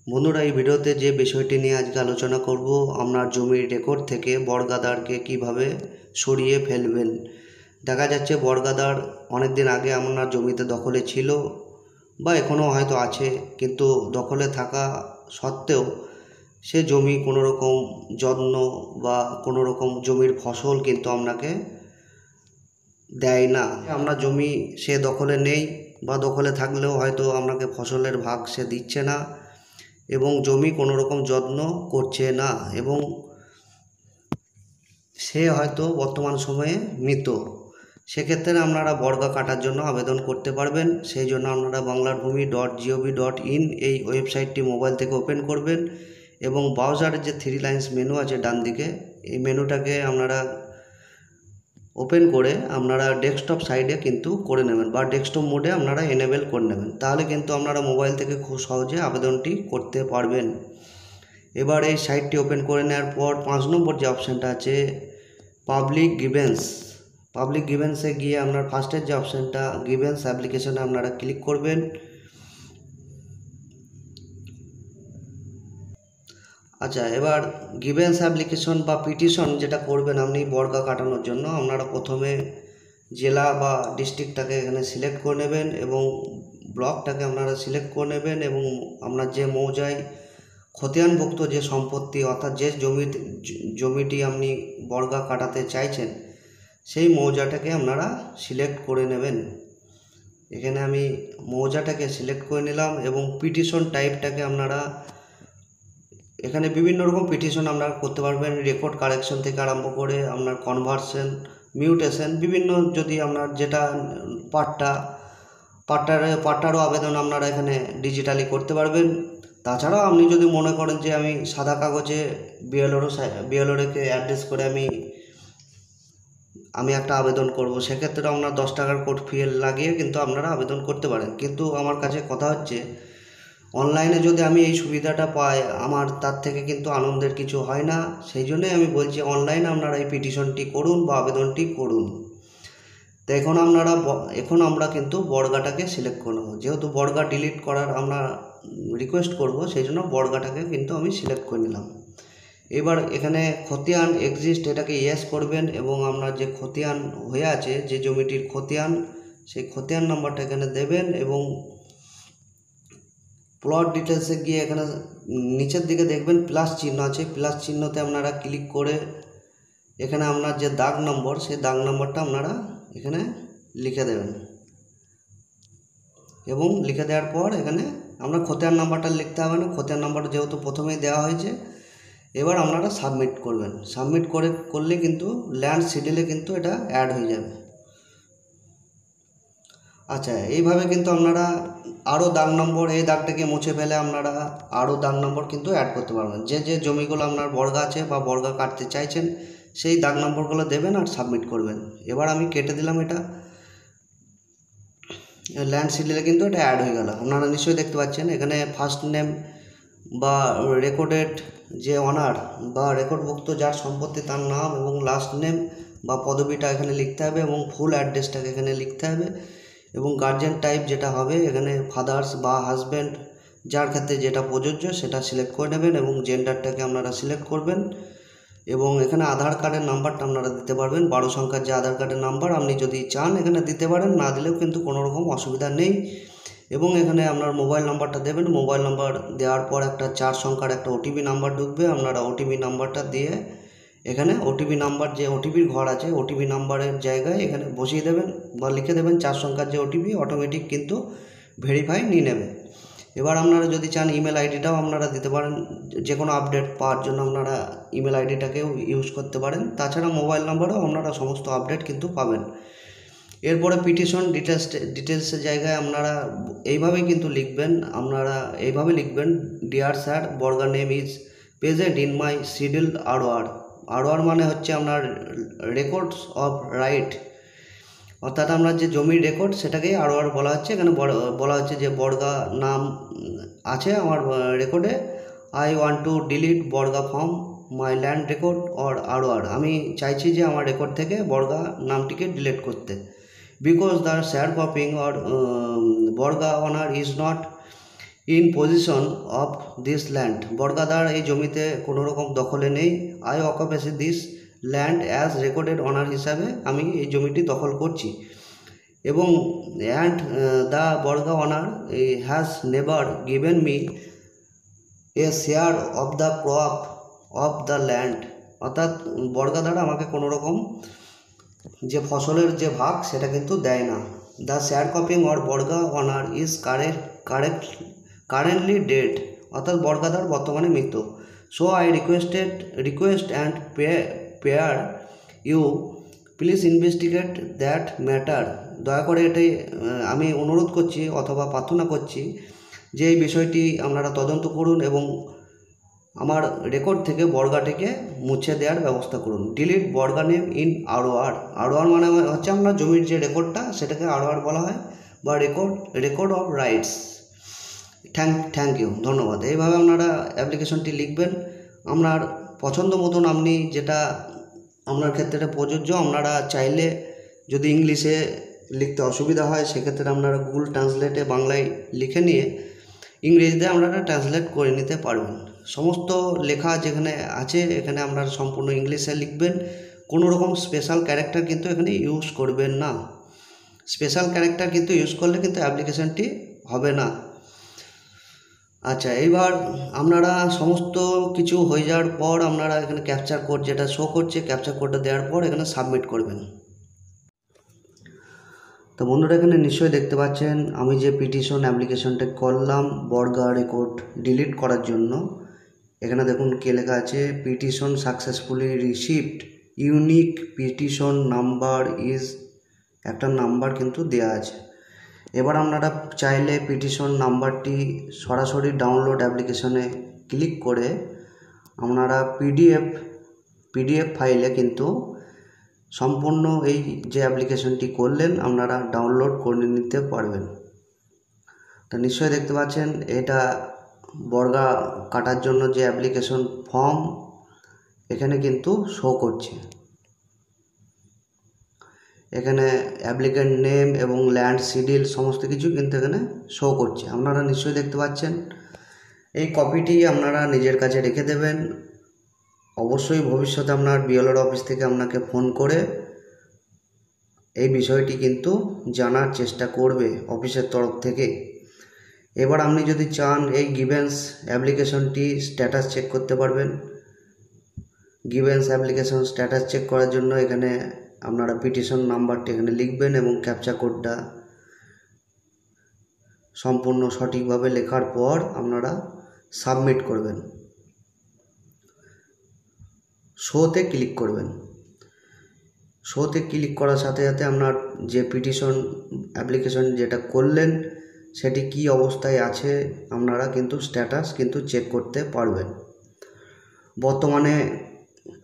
বন্ধুরা, এই ভিডিওতে যে বিষয়টি নিয়ে আজকে আলোচনা করব, আপনার জমির রেকর্ড থেকে বড়গাদারকে কিভাবে সরিয়ে ফেলবেন। দেখা যাচ্ছে বড়গাদার অনেক দিন আগে আপনার জমিতে দখলে ছিল বা এখনও হয়তো আছে, কিন্তু দখলে থাকা সত্ত্বেও সে জমি কোনো রকম যত্ন বা কোনো রকম জমির ফসল কিন্তু আপনাকে দেয় না। আপনার জমি সে দখলে নেই বা দখলে থাকলেও হয়তো আপনাকে ফসলের ভাগ সে দিচ্ছে না এবং জমি কোনো রকম যত্ন করছে না, এবং সে হয়তো বর্তমান সময়ে মৃত। সেক্ষেত্রে আপনারা বর্গা কাটার জন্য আবেদন করতে পারবেন। সেই জন্য আপনারা banglarbhumi.gov.in এই ওয়েবসাইটটি মোবাইল থেকে ওপেন করবেন এবং ব্রাউজারের যে 3 লাইন্স মেনু আছে ডান দিকে, এই মেনুটাকে আপনারা ওপেন করে আপনারা ডেস্কটপ সাইডে কিন্তু করে নেবেন বা ডেস্কটপ মোডে আপনারা এনেবেল করে নেবেন। তাহলে কিন্তু আপনারা মোবাইল থেকে খুব সহজে আবেদনটি করতে পারবেন। এবার এই সাইটটি ওপেন করে নেওয়ার পর 5 নম্বর যে অপশানটা আছে পাবলিক গ্রিভেন্সে গিয়ে আপনার ফার্স্টের যে অপশানটা গ্রিভেন্স অ্যাপ্লিকেশনে আপনারা ক্লিক করবেন। আচ্ছা, এবার গ্রিভেন্স অ্যাপ্লিকেশন বা পিটিশন যেটা করবেন আপনি বর্গা কাটানোর জন্য, আপনারা প্রথমে জেলা বা ডিস্ট্রিক্টটাকে এখানে সিলেক্ট করে নেবেন এবং ব্লকটাকে আপনারা সিলেক্ট করে নেবেন এবং আপনার যে মৌজায় খতিয়ানভুক্ত যে সম্পত্তি, অর্থাৎ যে জমিটি আপনি বর্গা কাটাতে চাইছেন সেই মৌজাটাকে আপনারা সিলেক্ট করে নেবেন। এখানে আমি মৌজাটাকে সিলেক্ট করে নিলাম এবং পিটিশন টাইপটাকে আপনারা এখানে বিভিন্ন রকম পিটিশন আপনারা করতে পারবেন, রেকর্ড কারেকশন থেকে আরম্ভ করে আপনার কনভার্সন, মিউটেশন, বিভিন্ন যদি আপনার যেটা পাট্টারও আবেদন আপনারা এখানে ডিজিটালি করতে পারবেন। তাছাড়াও আপনি যদি মনে করেন যে আমি সাদা কাগজে বিএলওকে অ্যাড্রেস করে আমি একটা আবেদন করব, সেক্ষেত্রে আপনার 10 টাকার কোড ফি লাগিয়ে কিন্তু আপনারা আবেদন করতে পারেন। কিন্তু আমার কাছে কথা হচ্ছে, অনলাইনে যদি আমি এই সুবিধাটা পাই আমার তার থেকে কিন্তু আনন্দের কিছু হয় না। সেই জন্যই আমি বলছি অনলাইনে আপনারা এই পিটিশনটি করুন বা আবেদনটি করুন। তো এখন আমরা কিন্তু বর্গাটাকে সিলেক্ট করে নেব। যেহেতু বর্গা ডিলিট করার আমরা রিকোয়েস্ট করব, সেই জন্য বর্গাটাকে কিন্তু আমি সিলেক্ট করে নিলাম। এবার এখানে খতিয়ান এক্সিস্ট এটাকে ইয়েস করবেন এবং আপনার যে খতিয়ান হয়ে আছে, যে জমিটির খতিয়ান, সেই খতিয়ান নাম্বারটা এখানে দেবেন এবং প্লট ডিটেলসে গিয়ে এখানে নিচের দিকে দেখবেন প্লাস চিহ্ন আছে, প্লাস চিহ্নতে আপনারা ক্লিক করে এখানে আপনার যে দাগ নম্বর, সেই দাগ নম্বরটা আপনারা এখানে লিখে দেবেন এবং লিখে দেওয়ার পর এখানে আপনার খতিয়ান নাম্বারটা লিখতে হবে না, খতিয়ান নাম্বারটা যেহেতু প্রথমেই দেওয়া হয়েছে। এবার আপনারা সাবমিট করবেন। সাবমিট করলে কিন্তু ল্যান্ড শিডিউলে কিন্তু এটা অ্যাড হয়ে যাবে। আচ্ছা, এইভাবে কিন্তু আপনারা আরও দাগ নম্বর, এই দাগটাকে মুছে ফেলে আপনারা আরও দাগ নম্বর কিন্তু অ্যাড করতে পারবেন। যে জমিগুলো আপনার বর্গা আছে বা বর্গা কাটতে চাইছেন সেই দাগ নম্বরগুলো দেবেন আর সাবমিট করবেন। এবার আমি কেটে দিলাম, এটা ল্যান্ড শিডিউলে কিন্তু এটা অ্যাড হয়ে গেল। আপনারা নিশ্চয়ই দেখতে পাচ্ছেন এখানে ফার্স্ট নেম বা রেকর্ডেড যে অনার বা রেকর্ডভুক্ত যার সম্পত্তি তার নাম এবং লাস্ট নেম বা পদবিটা এখানে লিখতে হবে এবং ফুল অ্যাড্রেসটাকে এখানে লিখতে হবে এবং গার্জিয়ান টাইপ যেটা হবে এখানে ফাদার্স বা হাজব্যান্ড, যার ক্ষেত্রে যেটা প্রযোজ্য সেটা সিলেক্ট করে নেবেন এবং জেন্ডারটাকে আপনারা সিলেক্ট করবেন এবং এখানে আধার কার্ডের নাম্বারটা আপনারা দিতে পারবেন। 12 সংখ্যার যে আধার কার্ডের নাম্বার আপনি যদি চান এখানে দিতে পারেন, না দিলেও কিন্তু কোনো রকম অসুবিধা নেই। এবং এখানে আপনার মোবাইল নাম্বারটা দেবেন। মোবাইল নাম্বার দেওয়ার পর একটা 4 সংখ্যার একটা ওটিপি নাম্বার ঢুকবে, আপনারা ওটিপি নাম্বারটা দিয়ে এখানে ওটিপি নাম্বার, যে ওটিপির ঘর আছে ওটিপি নাম্বারের জায়গায় এখানে বসিয়ে দেবেন বা লিখে দেবেন 4 সংখ্যার যে ওটিপি, অটোমেটিক কিন্তু ভেরিফাই নিয়ে নেবে। এবার আপনারা যদি চান ইমেল আইডিটাও আপনারা দিতে পারেন, যে কোনো আপডেট পাওয়ার জন্য আপনারা ইমেল আইডিটাকেও ইউজ করতে পারেন। তাছাড়া মোবাইল নাম্বারেও আপনারা সমস্ত আপডেট কিন্তু পাবেন। এরপরে পিটিশন ডিটেলসের জায়গায় আপনারা এইভাবেই কিন্তু লিখবেন, আপনারা এইভাবে লিখবেন, dear sir, borga name is present in my schedule ROR মানে হচ্ছে আপনার রেকর্ডস অফ রাইট, অর্থাৎ আপনার যে জমির রেকর্ড সেটাকেই আরওয়ার বলা হচ্ছে। এখানে বলা হচ্ছে যে বর্গা নাম আছে আমার রেকর্ডে, I want to delete borga from my land record or ROR, আমি চাইছি যে আমার রেকর্ড থেকে বর্গা নামটিকে ডিলিট করতে। Because the sharecropping or Borga owner is not in possession of this land, বর্গাদার এই জমিতে কোনো রকম দখলে নেই। I occupy this land as recorded owner হিসাবে আমি এই জমিটি দখল করছি। এবং and the borga owner has never given me a share of the crop of the land, অর্থাৎ বর্গাদার আমাকে কোনো রকম যে ফসলের যে ভাগ সেটা কিন্তু দেয় না। The sharecropping or borga owner is currently dead, অর্থাৎ বর্গাদার বর্তমানে মৃত। So I request and pray you please investigate that matter, দয়া করে এটাই আমি অনুরোধ করছি অথবা প্রার্থনা করছি যে এই বিষয়টি আপনারা তদন্ত করুন এবং আমার রেকর্ড থেকে বর্গাটিকে মুছে দেওয়ার ব্যবস্থা করুন। ডিলিট বর্গা নেম ইন আরওআর, আরওআর মানে হচ্ছে আমরা জমির যে রেকর্ডটা সেটাকে আরওআর বলা হয়, বা record of rights. Thank you, ধন্যবাদ। এইভাবে আপনারা অ্যাপ্লিকেশনটি লিখবেন। আপনার পছন্দ মতন আপনি যেটা আপনার ক্ষেত্রে প্রযোজ্য, আপনারা চাইলে যদি ইংলিশে লিখতে অসুবিধা হয় সেক্ষেত্রে আপনারা গুগল ট্রান্সলেটে বাংলায় লিখে নিয়ে ইংরেজিতে আপনারা ট্রান্সলেট করে নিতে পারবেন। সমস্ত লেখা যেখানে আছে এখানে আপনারা সম্পূর্ণ ইংলিশে লিখবেন। কোনো রকম স্পেশাল ক্যারেক্টার কিন্তু এখানে ইউজ করবেন না। স্পেশাল ক্যারেক্টার কিন্তু ইউজ করলে কিন্তু অ্যাপ্লিকেশনটি হবে না। আচ্ছা, এইবার আপনারা সমস্ত কিছু হয়ে যাওয়ার পর আপনারা এখানে ক্যাপচার কোড যেটা শো করছে, ক্যাপচার কোডটা দেওয়ার পর এখানে সাবমিট করবেন। তো বন্ধুরা এখানে নিশ্চয়ই দেখতে পাচ্ছেন আমি যে পিটিশন অ্যাপ্লিকেশনটা করলাম বর্গা রেকর্ড ডিলিট করার জন্য, এখানে দেখুন কে লেখা আছে, petition successfully received, unique petition number is, একটা নাম্বার কিন্তু দেওয়া আছে। এবার আপনারা চাইলে পিটিশন নাম্বারটি সরাসরি ডাউনলোড অ্যাপ্লিকেশনে ক্লিক করে আপনারা পিডিএফ ফাইলে কিন্তু সম্পূর্ণ এই যে অ্যাপ্লিকেশনটি করলেন আপনারা ডাউনলোড করে নিতে পারবেন। তা নিশ্চয়ই দেখতে পাচ্ছেন এটা বর্গা কাটার জন্য যে অ্যাপ্লিকেশন ফর্ম এখানে কিন্তু শো করছে। এখানে অ্যাপ্লিকেন্ট নেম এবং ল্যান্ড শিডিউল সমস্ত কিছু কিন্তু এখানে শো করছে, আপনারা নিশ্চয়ই দেখতে পাচ্ছেন। এই কপিটি আপনারা নিজের কাছে রেখে দেবেন। অবশ্যই ভবিষ্যতে আপনার বিএলআর অফিস থেকে আপনাকে ফোন করে এই বিষয়টি কিন্তু জানার চেষ্টা করবে অফিসের তরফ থেকে। এবার আপনি যদি চান এই গিভেন্স অ্যাপ্লিকেশনটি স্ট্যাটাস চেক করতে পারবেন। গিভেন্স অ্যাপ্লিকেশন স্ট্যাটাস চেক করার জন্য এখানে আপনারা পিটিশন নাম্বারটি এখানে লিখবেন এবং ক্যাপচা কোডটা সম্পূর্ণ সঠিকভাবে লেখার পর আপনারা সাবমিট করবেন। শোতে ক্লিক করবেন। শোতে ক্লিক করার সাথে সাথে আপনার যে পিটিশন অ্যাপ্লিকেশন যেটা করলেন সেটি কি অবস্থায় আছে আপনারা কিন্তু স্ট্যাটাস কিন্তু চেক করতে পারবেন। বর্তমানে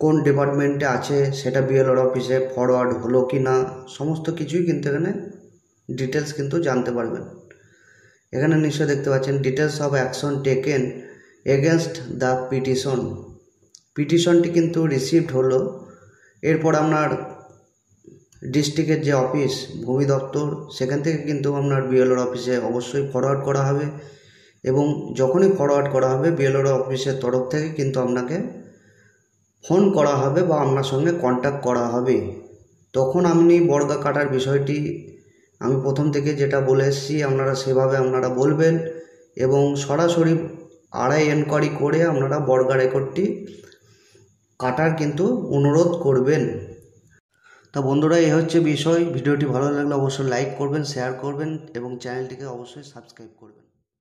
কোন ডিপার্টমেন্টে আছে সেটা বিএলআর অফিসে ফরওয়ার্ড হলো কি না সমস্ত কিছুই কিন্তু এখানে ডিটেলস কিন্তু জানতে পারবেন। এখানে নিশ্চয়ই দেখতে পাচ্ছেন details of action taken against the পিটিশনটি কিন্তু রিসিভড হলো। এরপর আপনার ডিস্ট্রিক্টের যে অফিস ভূমি দপ্তর সেখান থেকে কিন্তু আপনার বিএলআর অফিসে অবশ্যই ফরওয়ার্ড করা হবে এবং যখনই ফরওয়ার্ড করা হবে বিএলআর অফিসের তরফ থেকে কিন্তু আপনাকে ফোন করা হবে বা আপনার সঙ্গে কন্ট্যাক্ট করা হবে। তখন আপনি বর্গা কাটার বিষয়টি আমি প্রথম থেকে যেটা বলে এসেছি আপনারা সেভাবে আপনারা বলবেন এবং সরাসরি আড়াই এনকোয়ারি করে আপনারা বর্গা রেকর্ডটি কাটার কিন্তু অনুরোধ করবেন। তা বন্ধুরা এই হচ্ছে বিষয়। ভিডিওটি ভালো লাগলে অবশ্যই লাইক করবেন, শেয়ার করবেন এবং চ্যানেলটিকে অবশ্যই সাবস্ক্রাইব করবেন।